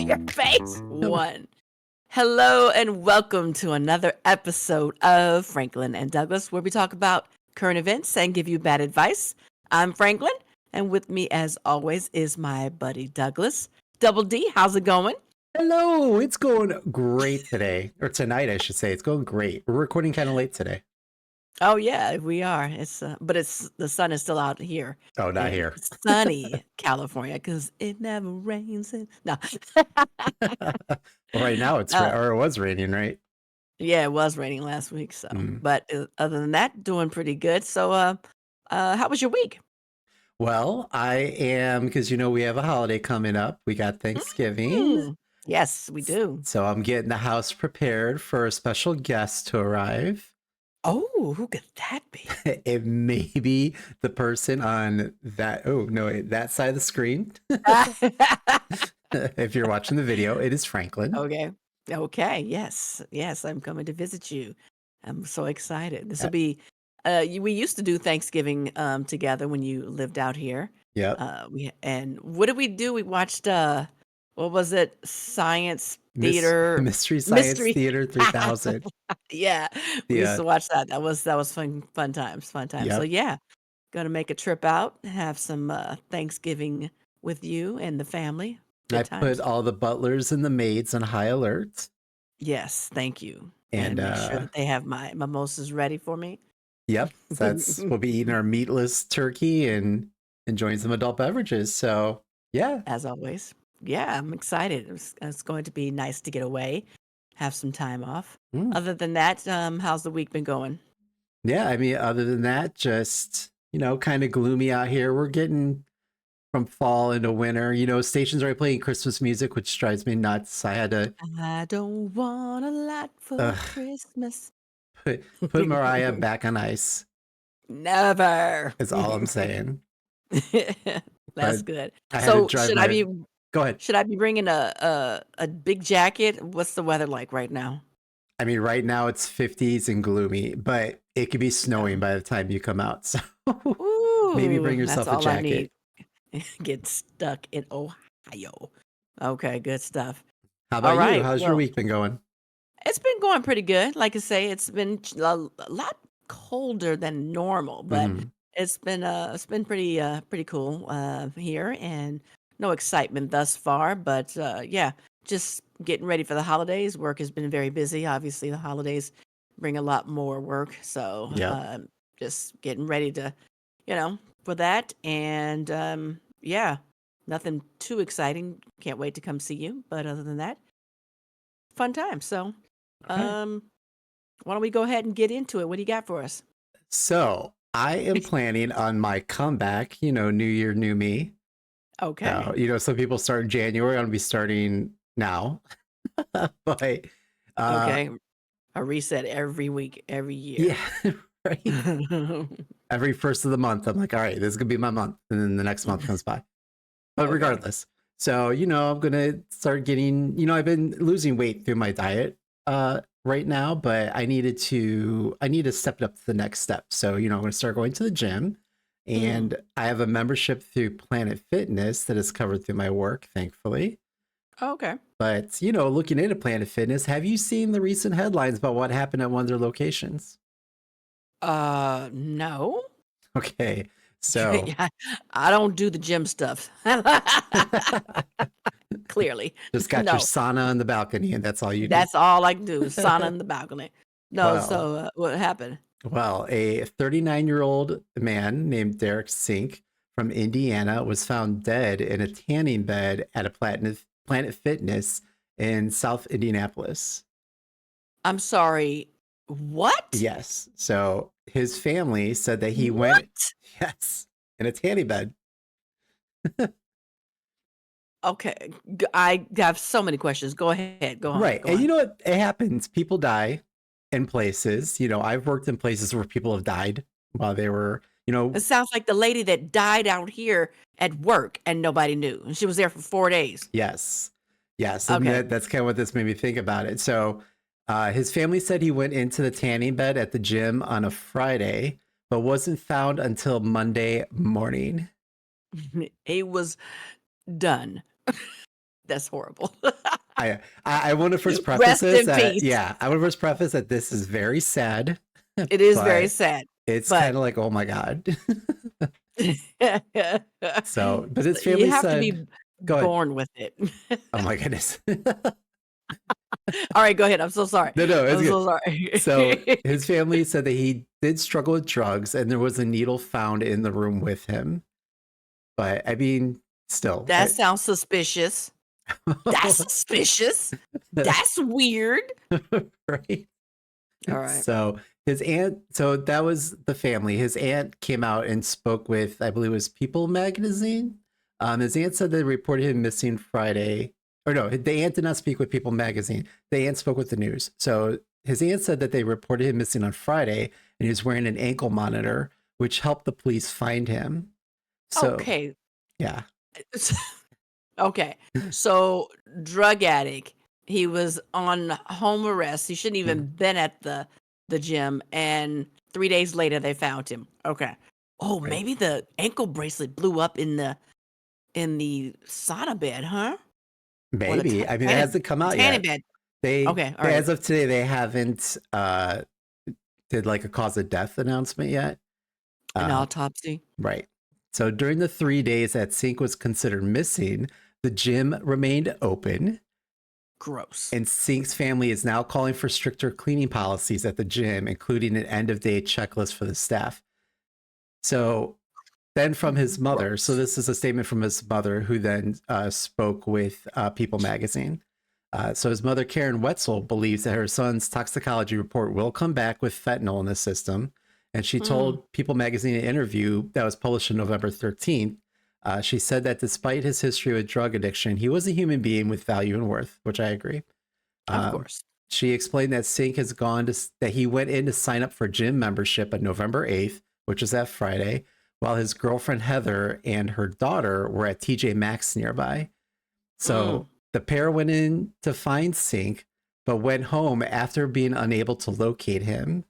your face. One. Hello and welcome to another episode of Franklin and Douglas, where we talk about current events and give you bad advice. I'm Franklin, and with me, as always, is my buddy Douglas. Double D, how's it going? Hello, it's going great today, or tonight, I should say. It's going great. We're recording kind of late today. Oh yeah, we are. But the sun is still out here Oh, not in here. sunny California because it never rains. No. Well, right now Uh, or it was raining, right? Yeah, it was raining last week, so Mm. but, other than that, doing pretty good. So, how was your week? Well, I am, because we have a holiday coming up. We got Thanksgiving. Mm. Yes, we do. So I'm getting the house prepared for a special guest to arrive. Oh, who could that be? It may be the person on that side of the screen. If you're watching the video, it is Franklin. Okay. Okay, yes, I'm coming to visit you. I'm so excited. This will be we used to do Thanksgiving, together when you lived out here. Yep. And what did we do? We watched, what was it? Science Miss theater Mystery Science mystery. Theater 3000. Yeah, we The used to watch that. That was fun times, fun times. So Yep. yeah, gonna make a trip out, have some Thanksgiving with you and the family. I Good put times. all the butlers and the maids on high alert. Yes, thank you. And And make sure that they have my mimosas ready for me. yep, so we'll be eating our meatless turkey and enjoying some adult beverages. So yeah. As always. Yeah, I'm excited. It's going to be nice to get away, have some time off. Mm. Other than that, how's the week been going? Yeah, I mean, other than that, just kind of gloomy out here. We're getting from fall into winter. Stations are playing Christmas music, which drives me nuts. I had to I don't want a lot for uh, Christmas. put Mariah back on ice. Never. Is all I'm saying. That's But good. I had to So drive my. Go ahead. should I be bringing a big jacket? What's the weather like right now? I mean, right now it's 50s and gloomy, but it could be snowing Um, by the time you come out. So maybe bring Ooh, that's yourself a all I need. jacket. Get stuck in Ohio. Okay, good stuff. How All about you? right. How's your Well, week been going? it's been going pretty good. Like I say, it's been a lot colder than normal, but Hmm. it's been pretty cool here, and no excitement thus far. But yeah, just getting ready for the holidays. Work has been very busy. Obviously, the holidays bring a lot more work, so Yep. just getting ready to, for that. And yeah, nothing too exciting. Can't wait to come see you. But other than that, fun time. So All right. um, why don't we go ahead and get into it? What do you got for us? So I am planning on my comeback, New Year, new me. Okay. Some people start in January. I'm gonna be starting now. But uh Okay. A reset every week, every year. yeah, right. Every first of the month, I'm like, all right, this is gonna be my month. And then the next month comes by. But Okay. regardless, so I'm gonna start getting. I've been losing weight through my diet right now, but I need to step it up to the next step. So I'm gonna start going to the gym, Mm. and I have a membership through Planet Fitness that is covered through my work, thankfully. Okay. But looking into Planet Fitness, have you seen the recent headlines about what happened at one of their locations? No. Okay, so Yeah, I don't do the gym stuff. Clearly. just got your No. sauna on the balcony, and that's all you do. That's all I can do is sauna in the balcony. No, Well, so what happened? Well, a 39-year-old man named Derek Sink from Indiana was found dead in a tanning bed at a Planet Fitness in South Indianapolis. I'm sorry. What? Yes. So his family said that he went, What? yes, in a tanning bed. Okay. I have so many questions. Go ahead. Go on. Right. Go And on. you know what? It happens. People die in places. I've worked in places where people have died while they were, It sounds like the lady that died out here at work and nobody knew. And she was there for 4 days. yes. Yes. And Okay. that's kind of what this made me think about it. So his family said he went into the tanning bed at the gym on a Friday, but wasn't found until Monday morning. He was done. That's horrible. I want to first preface Rest this in that peace. I want to first preface that this is very sad, It is very but sad, it's but kind of like, oh my God. So, but his you family have to said, be go ahead. born with it. Oh my goodness. All right, go ahead. I'm so sorry. No, it's I'm good. so sorry. So his family said that he did struggle with drugs and there was a needle found in the room with him. But I mean, still. That sounds suspicious. That's suspicious. That's weird. Right. All right. So his aunt, so that was the family. His aunt came out and spoke with, I believe it was People magazine. His aunt said they reported him missing Friday. Or no, the aunt did not speak with People magazine. The aunt spoke with the news. So his aunt said that they reported him missing on Friday and he was wearing an ankle monitor, which helped the police find him. So, Okay. yeah. Okay. So drug addict. He was on home arrest. He shouldn't even been at the gym. And 3 days later they found him. Okay. Oh, Right. maybe the ankle bracelet blew up in the sauna bed, huh? Maybe. I mean, it hasn't come out yet. Bed. They, Okay, all right. as of today, they haven't did like a cause of death announcement yet. An autopsy. Right. So during the 3 days that Sink was considered missing, the gym remained open. Gross. And Sink's family is now calling for stricter cleaning policies at the gym, including an end-of-day checklist for the staff. So then from his mother, Gross. so this is a statement from his mother, who then spoke with People magazine. So his mother, Karen Wetzel, believes that her son's toxicology report will come back with fentanyl in the system. And she told People magazine in an interview that was published on November 13th, she said that despite his history with drug addiction, he was a human being with value and worth, which I agree. Of course. She explained that Sink has gone to, that he went in to sign up for gym membership on November 8th, which is that Friday, while his girlfriend Heather and her daughter were at TJ Maxx nearby. So the pair went in to find Sink, but went home after being unable to locate him.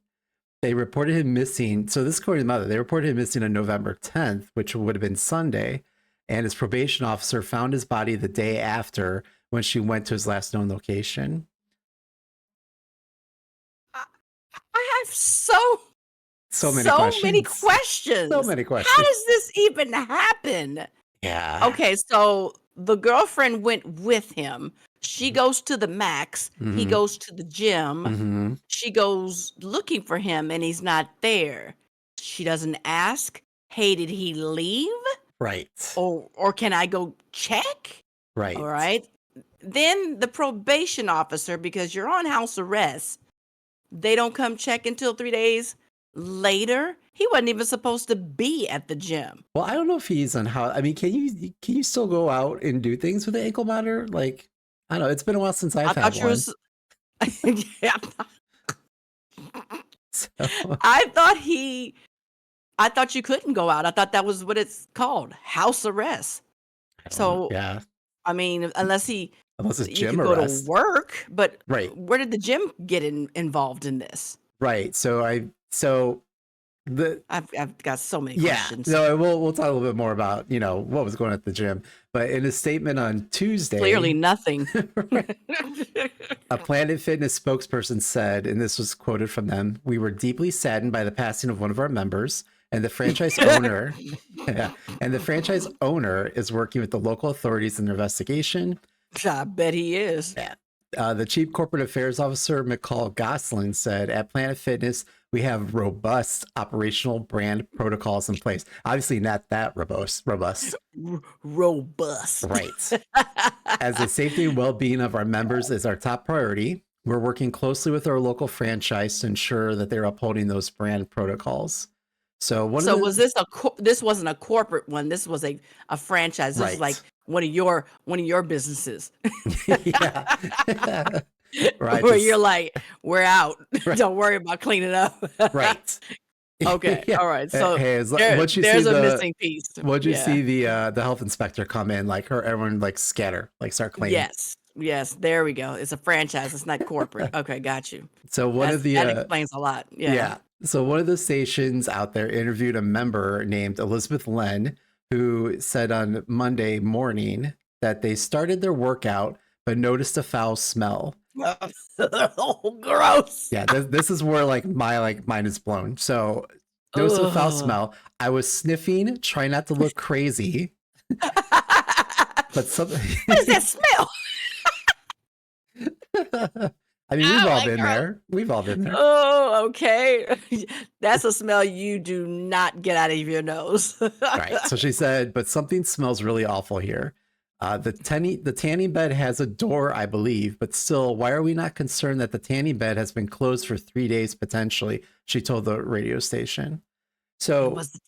They reported him missing. So this according to the mother, they reported him missing on November 10th, which would have been Sunday. And his probation officer found his body the day after when she went to his last known location. I have so many questions. many questions. So many questions. How does this even happen? Yeah. Okay, so the girlfriend went with him. She goes to the Max. He goes to the gym. She goes looking for him and he's not there. She doesn't ask, hey, did he leave? Right. Or can I go check? Right. All right. Then the probation officer, because you're on house arrest, they don't come check until 3 days later. He wasn't even supposed to be at the gym. Well, I don't know if he's on how. I mean, can you still go out and do things with the ankle monitor? Like, I don't know. It's been a while since I've had one. Yeah. So, I thought you couldn't go out. I thought that was what it's called, house arrest. So yeah, I mean, unless it's gym you could go arrest. to work, but Right. where did the gym get involved in this? Right. I've got so many questions. No, we'll talk a little bit more about, what was going on at the gym. But in a statement on Tuesday, Clearly nothing. a Planet Fitness spokesperson said, and this was quoted from them, "We were deeply saddened by the passing of one of our members, and the franchise owner is working with the local authorities in their investigation." I bet he is. Yeah. The chief corporate affairs officer, McCall Gosselin, said, "At Planet Fitness, we have robust operational brand protocols in place." Obviously not that robust. Robust. Right. "As the safety and well-being of our members is our top priority, we're working closely with our local franchise to ensure that they're upholding those brand protecols." So was this this wasn't a corporate one. This was a franchise. This was like one of your businesses. Yeah. Right. Where you're like, we're out. Right. Don't worry about cleaning up. Right. Okay. Yeah. All right. So there's a missing piece. What'd you see the health inspector come in, like everyone like scatter, like start cleaning? Yes. There we go. It's a franchise. It's not corporate. Okay, got you. So that explains a lot. Yeah. So one of the stations out there interviewed a member named Elizabeth Len, who said on Monday morning that they started their workout but noticed a foul smell. Oh, gross. Yeah, this is where like my mind is blown. So noticed a foul Ugh. smell. I was sniffing, trying not to look crazy, but something. What is that smell? I mean, we've Oh all my been God. there. We've all been there. Oh, okay. That's a smell you do not get out of your nose. Right. So she said, but something smells really awful here. The tanning bed has a door, I believe, but still, why are we not concerned that the tanning bed has been closed for 3 days potentially? She told the radio station. And So, was the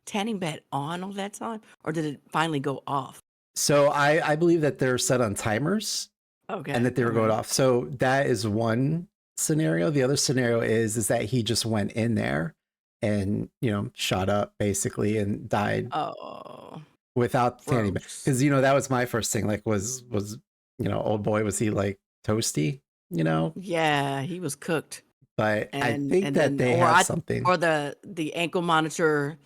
tanning bed on all that time, or did it finally go off? so I believe that they're set on timers and Okay. that they were going Okay. off. So that is one scenario. The other scenario is that he just went in there and shot up basically and died Oh, without tanning bed. gross. Because that was my first thing. Like, was old boy, was he like toasty? Yeah, he was cooked. But I think And that then they have something. or the ankle monitor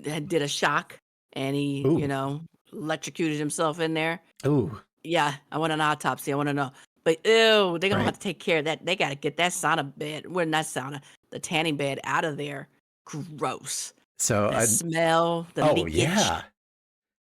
did a shock, and he, Ooh, electrocuted himself in there. ooh, Yeah, I want an autopsy. I want to know. But ew, they're gonna have right. to take care of that. They got to get that sauna bed, well, not sauna, the tanning bed out of there. Gross. So, That smell, the oh leakage. yeah,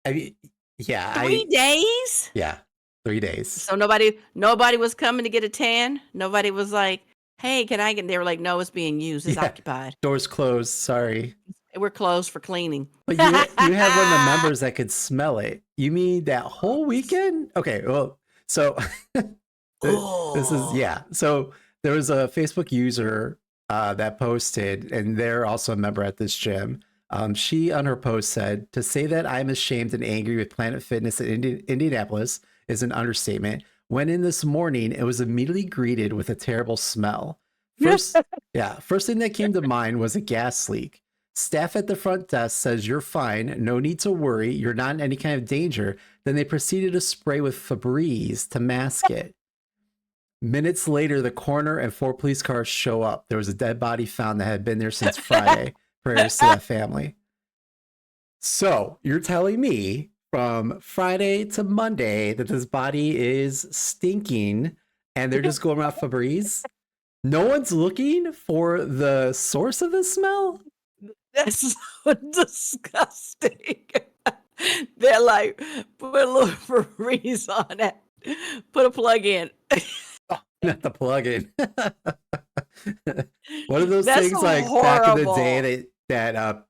I mean, yeah, 3 days. yeah, 3 days. So nobody was coming to get a tan. Nobody was like, "Hey, can I get?" They were like, "No, it's being used. It's Yeah, occupied. doors closed. Sorry. We're closed for cleaning." But you had one of the members that could smell it. You mean that whole weekend? Okay, well, so this is, Oh, yeah. So there was a Facebook user that posted, and they're also a member at this gym. She on her post said, "To say that I'm ashamed and angry with Planet Fitness in Indianapolis is an understatement. Went in this morning, it was immediately greeted with a terrible smell. First, yeah, first thing that came to mind was a gas leak. Staff at the front desk says you're fine, no need to worry, you're not in any kind of danger. Then they proceeded to spray with Febreze to mask it. Minutes later, the coroner and 4 police cars show up. There was a dead body found that had been there since Friday. Prayers to that family." So you're telling me from Friday to Monday that this body is stinking and they're just going around Febreze? No one's looking for the source of the smell? that's so disgusting. They're like, put a little Febreze on it. Put a plug in. Oh, not the plug-in. One of those That's things like back in the day horrible.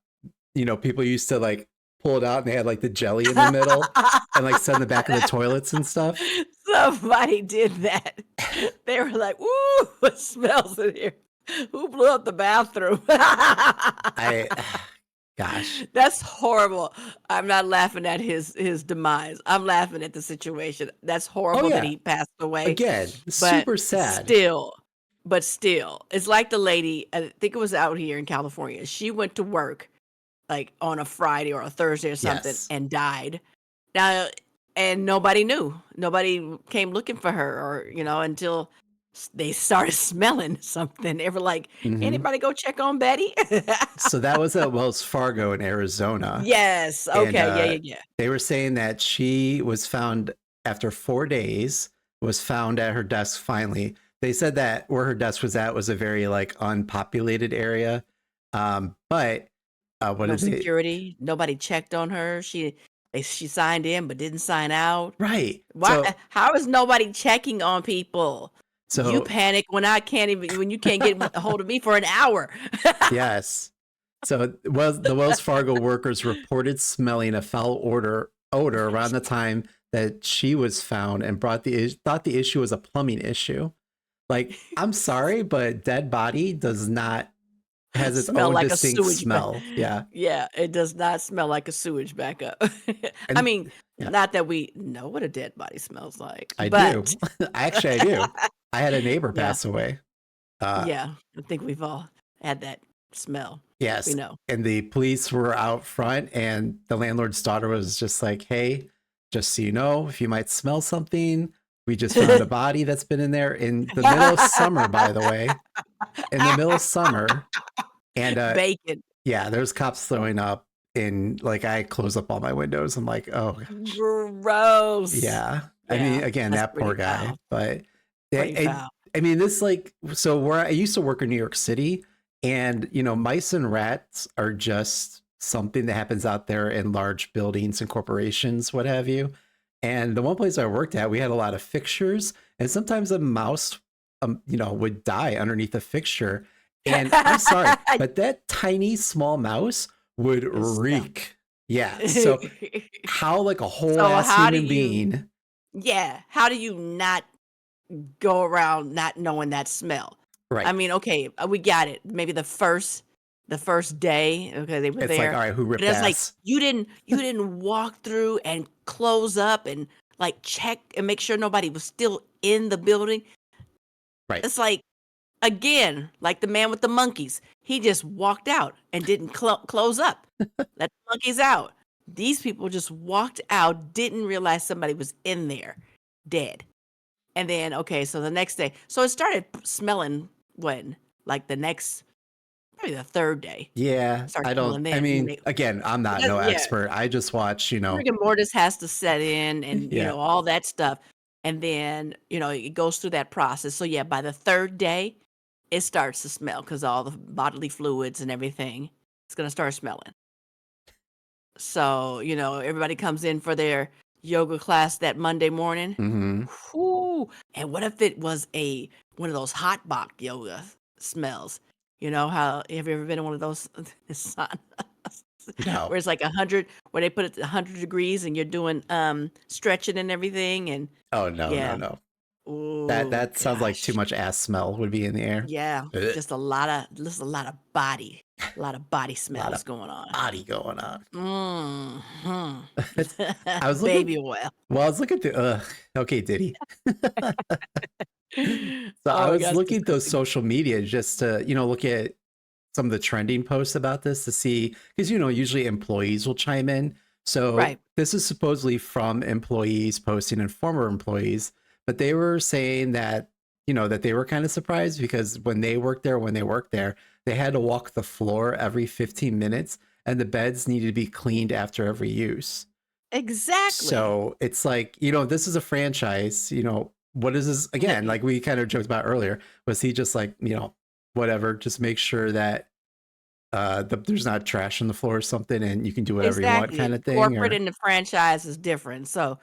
that people used to like pull it out and they had like the jelly in the middle and like set in the back of the toilets and stuff. Somebody did that. They were like, "Ooh, it smells in here. Who blew up the bathroom?" I gosh. That's horrible. I'm not laughing at his demise. I'm laughing at the situation. That's Oh horrible that yeah. he passed away. Again, But super sad. still, it's like the lady, I think it was out here in California. She went to work like on a Friday or a Thursday or something Yes. and died. Now, and nobody knew. Nobody came looking for her, or until they started smelling something. They were like, Hmm. "Anybody go check on Betty?" So that was at Wells Fargo in Arizona. Yes. And Okay. Yeah. Yeah. Yeah. they were saying that she was found after 4 days, was found at her desk finally. They said that where her desk was at was a very like unpopulated area. But what No did they? security. Nobody checked on her. She signed in but didn't sign out. Right. Why? How is nobody checking on people? You So panic when you can't get a hold of me for an hour. yes. So the Wells Fargo workers reported smelling a foul odor around the time that she was found and thought the issue was a plumbing issue. Like, I'm sorry, but dead body has its Smell own like a distinct sewage back. smell. Yeah. Yeah, it does not smell like a sewage backup. I And mean, yeah, not that we know what a dead body smells like, I do. but Actually, I do. I had a neighbor yeah, pass away. Uh, yeah, I think we've all had that smell. We yes. know. And the police were out front, and the landlord's daughter was just like, "Hey, just so you know, if you might smell something, we just found a body that's been in there in the middle of summer, by the way, in the middle of summer." And Bacon. yeah, there's cops throwing up and like I close up all my windows. I'm like, oh gosh, Gross. yeah. I mean, Yeah, again, that's that poor pretty guy. foul. But Pretty it, foul. I mean, this like so where I used to work in New York City, and mice and rats are just something that happens out there in large buildings and corporations, what have you. And the one place I worked at, we had a lot of fixtures, and sometimes a mouse, would die underneath a fixture. And I'm sorry, but that tiny small mouse would It's dumb. reek. Yeah. So how like a whole So ass how do human you being, yeah, how do you not go around not knowing that smell? I right? mean, okay, we got it. Maybe the first day, okay, they were It's like, there, all right, who but ripped it's like ass? you didn't walk through and close up and like check and make sure nobody was still in the building. Right. It's like again, like the man with the monkeys. He just walked out and didn't close up. Let the monkeys out. These people just walked out, didn't realize somebody was in there, dead. And then, okay, so the next day, so it started smelling when, like the next, probably the third day, Yeah, started I don't. smelling I then when mean, they, again, I'm not because, no yeah, expert. I just watch. rigor mortis has to set in and, Yeah. all that stuff. And then, it goes through that process. So yeah, by the third day, it starts to smell because all the bodily fluids and everything, it's gonna start smelling. So, everybody comes in for their yoga class that Monday morning. Hmm. Whoo! And what if it was one of those hot box yoga smells? You know how have you ever been in one of those saunas where No. it's like 100, where they put it to 100 degrees and you're doing stretching and everything and Oh no, no, yeah. no. That Oh that sounds like too gosh. much ass smell would be in the air. Yeah, Ugh. just a lot of body A lot smells of going on. body going on. Mhm. It's, I was looking. Baby oil. Well, I was looking through. Okay, Diddy. So I Oh my was gosh, looking at those disgusting. social media just to look at some of the trending posts about this to see, because usually employees will chime in. So Right. this is supposedly from employees posting and former employees, but they were saying that that they were kind of surprised because when they worked there, they had to walk the floor every 15 minutes, and the beds needed to be cleaned after every use. Exactly. So it's like, this is a franchise, what is this again? Th Like we kind of joked about earlier, was he just like, whatever, just make sure that there's not trash on the floor or something and you can do whatever you want kind exactly. of thing? Corporate Or and the franchise is different. So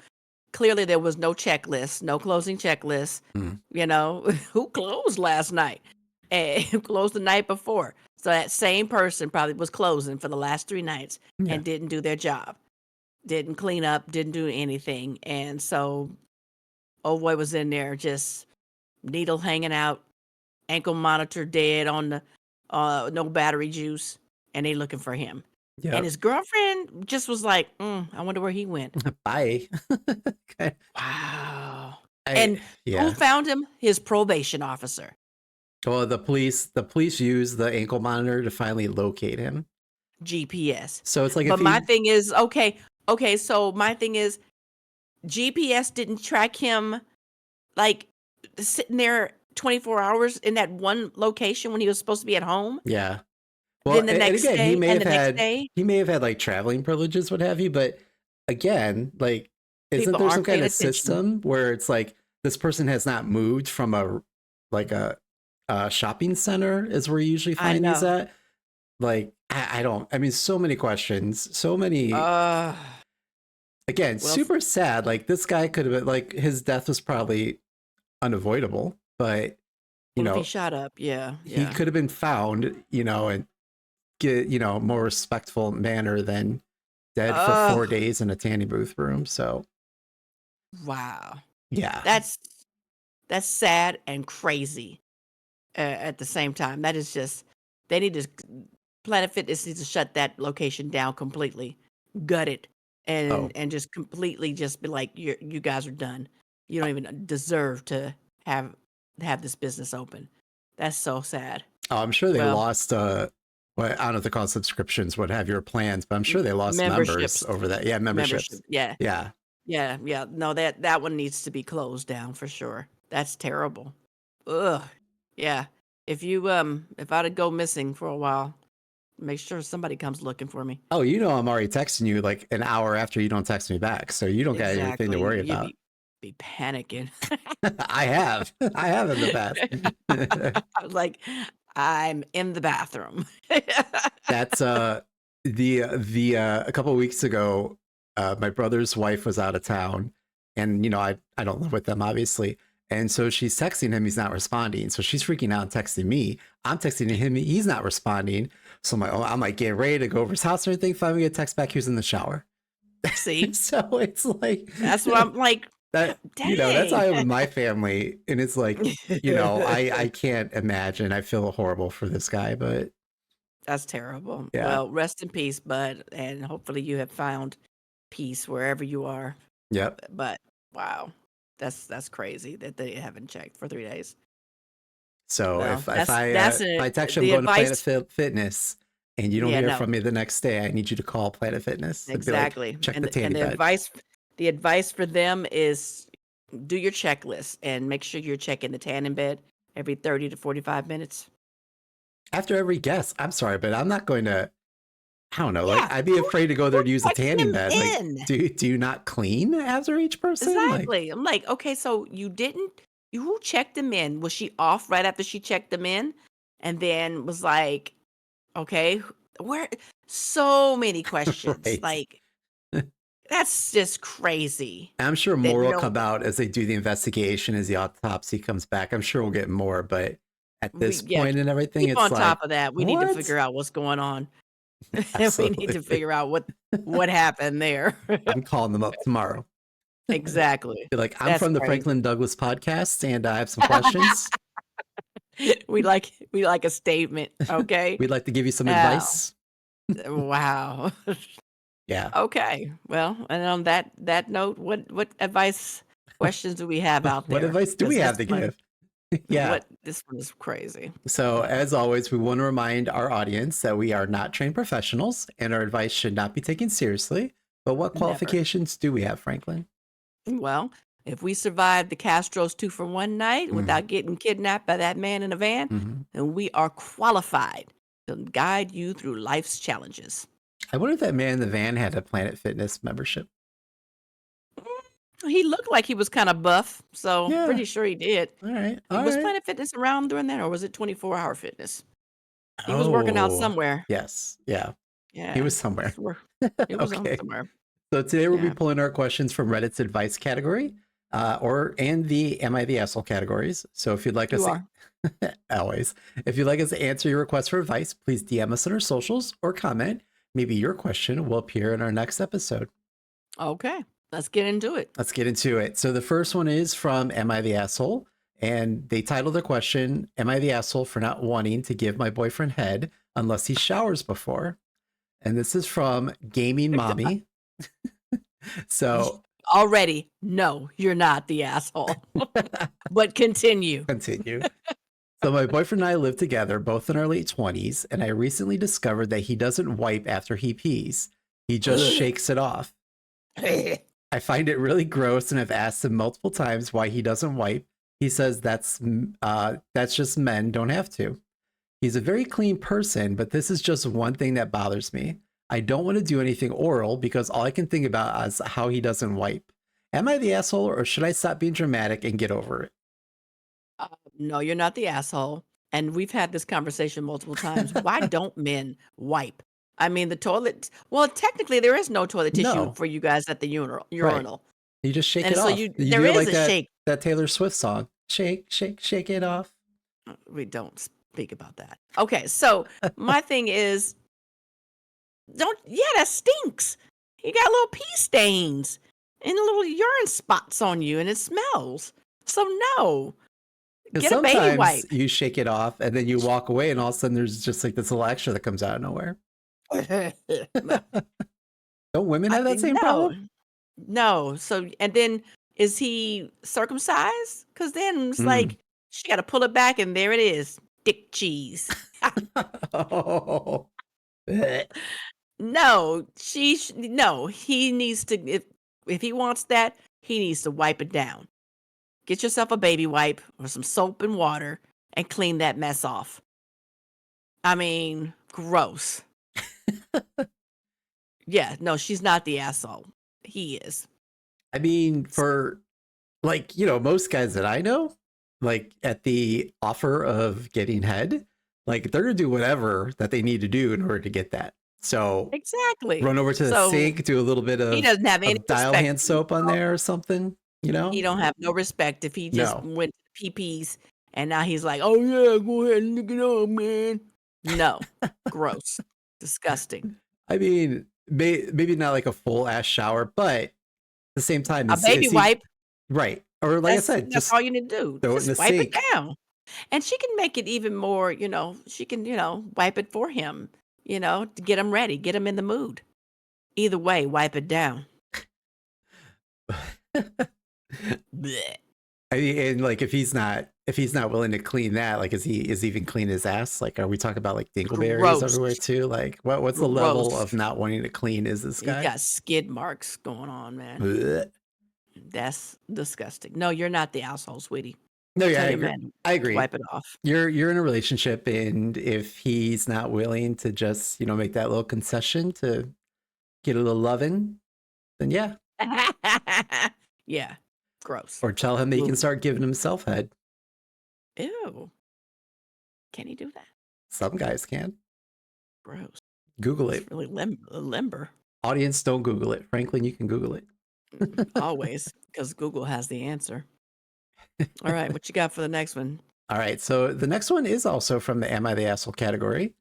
clearly there was no checklist, no closing checklist. Hmm. Who closed last night? And who closed the night before? So that same person probably was closing for the last 3 nights Yeah. and didn't do their job, didn't clean up, didn't do anything. And so old boy was in there just needle hanging out, ankle monitor dead on the no battery juice, and they looking for him. And Yep. his girlfriend just was like, I wonder where he went. Bye. Okay. Wow. I And who Yeah. found him? His probation officer, Well, the police used the ankle monitor to finally locate him. GPS. So it's like if But my he thing is, okay, so my thing is GPS didn't track him like sitting there 24 hours in that one location when he was supposed to be at home. yeah. Well, Then the and next again, he day may and have the next had day, he may have had like traveling privileges, what have you, but again, like, isn't people there some aren't kind paying of attention. system where it's like this person has not moved from like a shopping center is where you usually I find these know. at? Like, I don't. I mean, so many questions, so many. Uh, Again, well, super sad. Like this guy could have been like his death was probably unavoidable, but you well, if he know shot up, yeah, he yeah. could have been found, and get more respectful manner than dead for Oh, 4 days in a tanning booth room. So wow. yeah. That's that's sad and crazy at the same time. That is just they need to Planet Fitness needs to shut that location down completely, gut it, and Oh, and just completely just be like, you guys are done. You don't even deserve to have have this business open. That's so sad. I'm sure they Well, lost what I don't know if they call it subscriptions, what have your plans, but I'm sure they lost members memberships, over that. Yeah, membership. memberships. Yeah, Yeah. yeah, yeah. No, that one needs to be closed down for sure. That's terrible. Ugh. Yeah. If I'd go missing for a while, make sure somebody comes looking for me. Oh, you know, I'm already texting you like an hour after you don't text me back, so you don't got anything to Exactly. worry You about. be panicking. I have in the past. I was like, I'm in the bathroom. That's a couple of weeks ago, my brother's wife was out of town, and you know I don't live with them obviously, and so she's texting him, he's not responding, so she's freaking out and texting me. I'm texting him, he's not responding, so I'm like getting ready to go over his house and everything. Finally, get a text back, he was in the shower. See, So it's like that's what I'm like. that, you know, that's how I am with Dang. my family, and it's like, you know, I can't imagine. I feel horrible for this guy, but That's terrible. yeah, Well, rest in peace, bud, and hopefully you have found peace wherever you are. yep. But wow, that's crazy that they haven't checked for 3 days. So Well, if I text you I'm the going to advice. Fitness and you don't Yeah, hear no, from me the next day, I need you to call Planet Fitness and be like, exactly. check And the and tanny bed. the advice for them is do your checklist and make sure you're checking the tanning bed every 30 to 45 minutes. After every guess, I'm sorry, but I'm not going to. I don't know. Like Yeah, I'd be afraid to go there who to use a checks tanning them bed. Like, in? do you not clean after each person? Like, Exactly. I'm like, okay, so who checked them in? Was she off right after she checked them in? And then was like, okay, where so many questions. right? Like, that's just crazy I'm sure that more you will don't come out as they do the investigation, as the autopsy comes back. I'm sure we'll get more, but at this yeah, point and everything, keep it's on top like, of that. We need to what? figure out what's going on. We need to Absolutely. figure out what happened there. I'm calling them up tomorrow. Exactly. Be like, I'm That's from the crazy. Franklin Douglas podcast, and I have some questions. We like a statement, okay? We'd like to give you some Wow. advice. Wow. Yeah. Okay. Well, and on that note, what advice questions do we have out What there? advice do we Because have to give? Yeah. this one is crazy. So, So, as always, we want to remind our audience that we are not trained professionals and our advice should not be taken seriously. But what never. qualifications do we have, Franklin? Well, if we survive the Castros 2 for 1 night Mm, without getting kidnapped by that man in a van, mhm. then we are qualified to guide you through life's challenges. I wonder if that man in the van had a Planet Fitness membership. He looked like he was kind of buff, so Yeah. pretty sure he did. All right. All Was right. Planet Fitness around during that, or was it 24-hour fitness? He was working out Oh, somewhere. yes. Yeah. He Yeah, was somewhere. it was on Okay. somewhere. So today we'll be Yeah, pulling our questions from Reddit's advice category, and the Am I the Asshole categories. So if you'd like us you to, are. always, if you'd like us to answer your request for advice, please DM us on our socials or comment. Maybe your question will appear in our next episode. Okay, let's get into it. Let's get into it. So the first one is from Am I the Asshole? And they titled their question, Am I the asshole for not wanting to give my boyfriend head unless he showers before? And this is from Gaming Mommy. So Already, no, you're not the asshole. But continue. continue. So my boyfriend and I live together, both in our late 20s, and I recently discovered that he doesn't wipe after he pees. He just shakes it off. I find it really gross and have asked him multiple times why he doesn't wipe. He says that's just men don't have to. He's a very clean person, but this is just one thing that bothers me. I don't want to do anything oral because all I can think about is how he doesn't wipe. Am I the asshole or should I stop being dramatic and get over it? No, you're not the asshole. And we've had this conversation multiple times. Why don't men wipe? I mean, the toilet. Well, technically, there is no toilet tissue No, for you guys at the urinal. right. Urinal, You just shake and it so off. You there do it is like a shake. that Taylor Swift song. Shake, shake, shake it off. We don't speak about that. Okay, so my thing is, don't. Yeah, that stinks. You got little pee stains and little urine spots on you, and it smells. So no, Because get a baby sometimes wipe. you shake it off and then you walk away and all of a sudden there's just like this little extra that comes out of nowhere. Don't women have that same No, problem? no. So, and then is he circumcised? Because then it's Mm. like she got to pull it back, and there it is, dick cheese. Oh. Blech. No, no. He needs to if he wants that, he needs to wipe it down. Get yourself a baby wipe or some soap and water and clean that mess off. I mean, Gross. Yeah, no, she's not the asshole. He is. I mean, for like, most guys that I know, like at the offer of getting head, like they're gonna do whatever that they need to do in order to get that. So Exactly. run over to the So sink, do a little bit he of doesn't have any dial respect hand for you. soap on there or something, He don't have no respect if he just No. went to the PPs and now he's like, "Oh yeah, go ahead and lick it up, man." No. Gross. Disgusting. I mean, maybe not like a full ass shower, but at the same time, A baby is he wipe, right? Or like I said, that's just all you need to do. throw it in the Just wipe it sink. down. And she can make it even more, she can, wipe it for him, to get him ready, get him in the mood. Either way, wipe it down. Blech. I mean, and like if he's not willing to clean that, like is he even clean his ass? Like, are we talking about like dingleberries Gross. everywhere too? Like, what's the level Gross. of not wanting to clean is this He's guy? got skid marks going on, man. Blech. That's disgusting. No, you're not the asshole, sweetie. No, yeah, Tell I your agree. man I to agree. wipe it off. You're in a relationship, and if he's not willing to just make that little concession to get a little loving, then yeah, Yeah. Gross. or tell him that he can Moving. start giving himself head. Ew. Can he do that? Some guys can. Gross. Google It's it. really limber. Audience, don't Google it. Franklin, you can Google it. Always, because Google has the answer. All right, what you got for the next one? All right, so the next one is also from the Am I the Asshole category.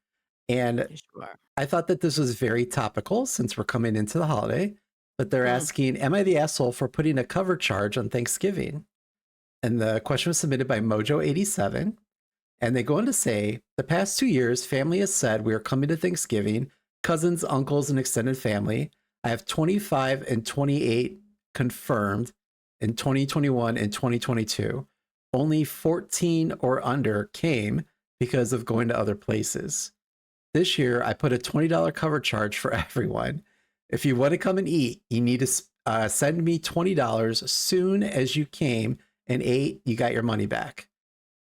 And Yes, you are. I thought that this was very topical since we're coming into the holiday. But they're asking, am I the asshole for putting a cover charge on Thanksgiving? And the question was submitted by Mojo87. And they go on to say, the past 2 years, family has said we are coming to Thanksgiving, cousins, uncles, and extended family. I have 25 and 28 confirmed in 2021 and 2022. Only 14 or under came because of going to other places. This year, I put a $20 cover charge for everyone. If you want to come and eat, you need to send me $20 as soon as you came and ate. You got your money back.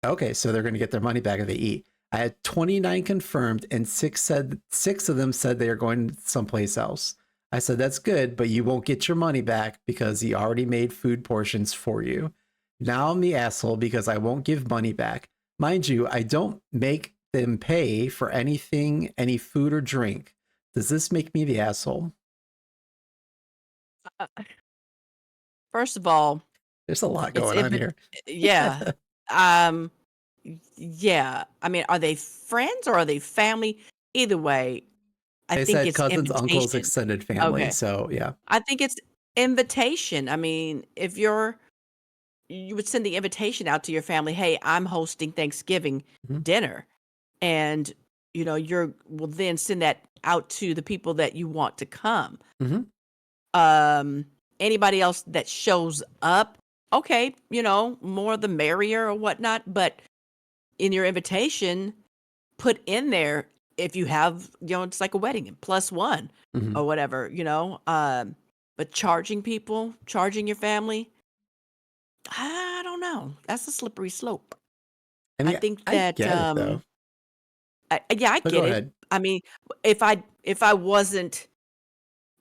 Okay, so they're going to get their money back if they eat. I had 29 confirmed, and six of them said they are going someplace else. I said, that's good, but you won't get your money back because he already made food portions for you. Now I'm the asshole because I won't give money back. Mind you, I don't make them pay for anything, any food or drink. Does this make me the asshole? First of all, There's a lot it's going on here. yeah. Um, yeah. I mean, are they friends or are they family? Either way, I They think said it's cousins, uncles, invitation. extended family. Okay. So yeah. I think it's invitation. I mean, if you would send the invitation out to your family, hey, I'm hosting Thanksgiving Mhm. dinner. And, will then send that out to the people that you want to come. Mhm. Anybody else that shows up, okay, more the merrier or whatnot. But in your invitation, put in there if you have, it's like a wedding, +1 Mhm. or whatever, but charging your family, I don't know. That's a slippery slope. I I mean, think I that, get it though. yeah, I But go get it. ahead. I mean, if I wasn't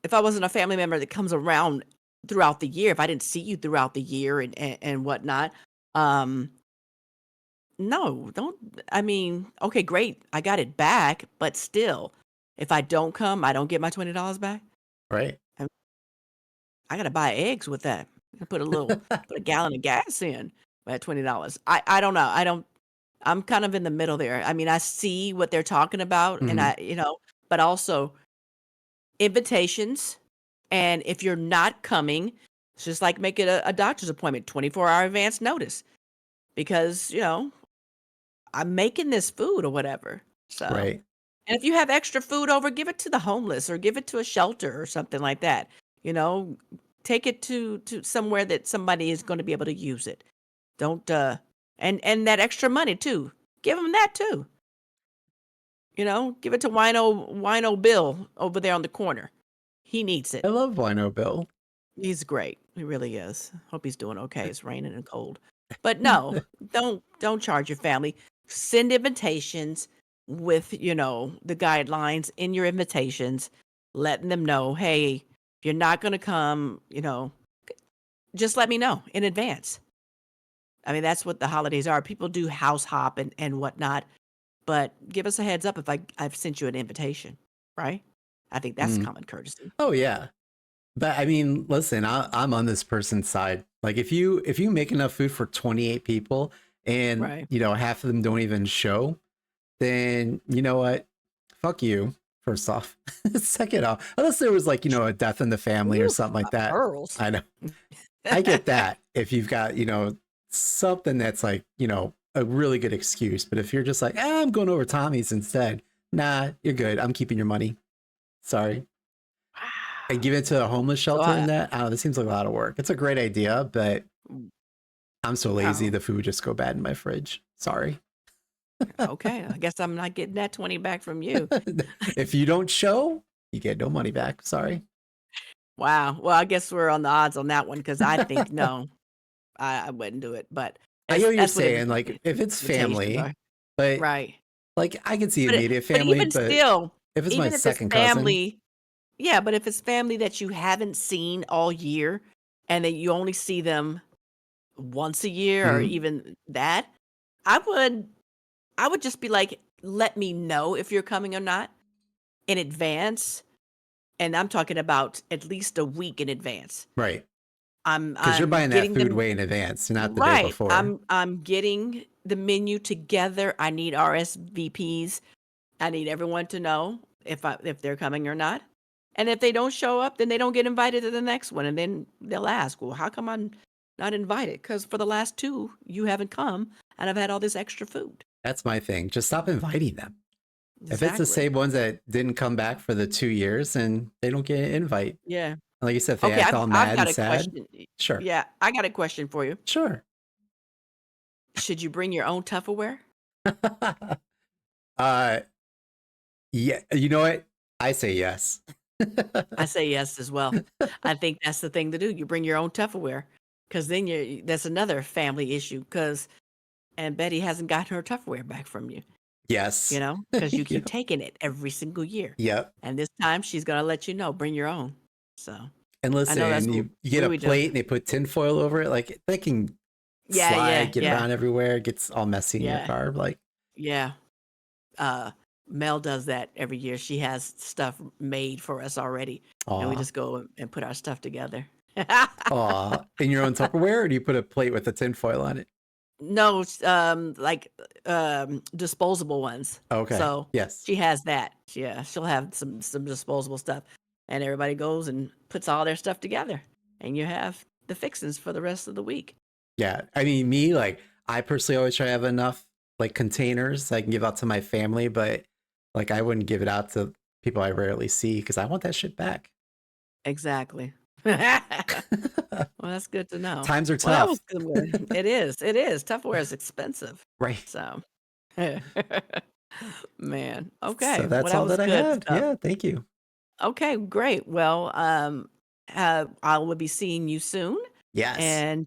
a family member that comes around throughout the year, if I didn't see you throughout the year and whatnot, um, no, don't. I mean, okay, great, I got it back, but still, if I don't come, I don't get my $20 back. Right. I gotta buy eggs with that. I put a gallon of gas in at $20. I don't know. I'm kind of in the middle there. I mean, I see what they're talking about, and Mhm. but also invitations. And if you're not coming, it's just like make it a doctor's appointment, 24-hour advance notice, because I'm making this food or whatever. So, Right. and if you have extra food over, give it to the homeless or give it to a shelter or something like that. You know, take it to somewhere that somebody is going to be able to use it. Don't and that extra money too. Give them that too. Give it to Wino Bill over there on the corner. He needs I it. love Wino Bill. He's great. He really is. Hope he's doing okay. It's raining and cold. But no, don't charge your family. Send invitations. with, the guidelines in your invitations, letting them know, hey, if you're not going to come, just let me know in advance. I mean, that's what the holidays are. People do house hop and whatnot, but give us a heads up if I've sent you an invitation, right? I think that's Mm. common courtesy. Oh yeah. But I mean, listen, I'm on this person's side. Like if you make enough food for 28 people and Right. half of them don't even show, then you know what? Fuck you. First off, second off, unless there was like a death in the family or Ooh, something like that. pearls. I know. I get that if you've got something that's like a really good excuse. But if you're just like, I'm going over Tommy's instead, nah, you're good. I'm keeping your money. Sorry. And give it to a homeless So shelter and that. I don't know. This seems like a lot of work. It's a great idea, but I'm so lazy. wow. The food would just go bad in my fridge. Sorry. Okay, I guess I'm not getting that 20 back from you. If you don't show, you get no money back. Sorry. Wow. Well, I guess we're on the odds on that one because I think no, I wouldn't do it. But I get what you're that's what saying. Like if it's invitations family, are, but right? like I can see But immediate but family, even but still, if it's my even if it's second cousin, family, yeah. But if it's family that you haven't seen all year, and that you only see them once a year, or mhm, even that, I would I would just be like, let me know if you're coming or not in advance. And I'm talking about at least a week in advance. right. Because you're I'm buying that getting food them way in advance, not the day right. before. I'm getting the menu together. I need RSVPs. I need everyone to know if they're coming or not. And if they don't show up, then they don't get invited to the next one. And then they'll ask, well, how come I'm not invited? Because for the last two, you haven't come and I've had all this extra food. That's my thing. Just stop inviting them. If it's the Exactly. same ones that didn't come back for the 2 years and they don't get an invite, Yeah. like you said, if they Okay, act I've all I've mad got and a sad, question. sure, Yeah, I got a question for you. sure. Should you bring your own Tupperware? uh, yeah, you know what? I say yes. I say yes as well. I think that's the thing to do. You bring your own Tupperware, because then that's another family issue. Because and Betty hasn't gotten her Tupperware back from you, Yes. because you keep Yep. taking it every single year. Yep. And this time she's gonna let you know, bring your own. So And I know that's listen, what you get a we do. plate and they put tinfoil over it. Like they can Yeah, yeah, slide, get yeah, around everywhere, it gets all messy in your yeah, car. Like, yeah. uh Mel does that every year. She has stuff made for us already, and we aw, just go and put our stuff together. aw. In your own Tupperware, or do you put a plate with the tinfoil on it? No, like disposable ones. Okay. So Yes. she has that. Yeah, she'll have some disposable stuff, and everybody goes and puts all their stuff together, and you have the fixings for the rest of the week. Yeah. I mean, me, like, I personally always try to have enough like containers I can give out to my family, but like I wouldn't give it out to people I rarely see because I want that shit back. Exactly. Well, that's good to know. Times are Well, that was tough. a good one. It is. It is. Tupperware is expensive. Right. So, man. So Okay. Well, that's that all was that I good have. stuff. Yeah. Thank you. Okay, great. Well, I will be seeing you soon, Yes. and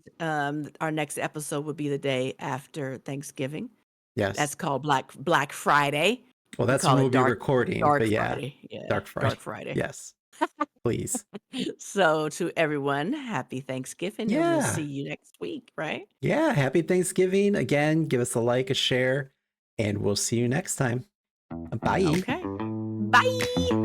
our next episode will be the day after Thanksgiving. Yes. That's called Black Friday. Well, We that's when call we'll it be Dark recording, Dark but yeah, Friday. Yeah, Dark Friday. Dark Friday. Yes, please. So to everyone, happy Thanksgiving, and we'll see Yeah. you next week, right? Yeah. Happy Thanksgiving. Again, give us a like, a share, and we'll see you next time. Bye. Okay. Bye.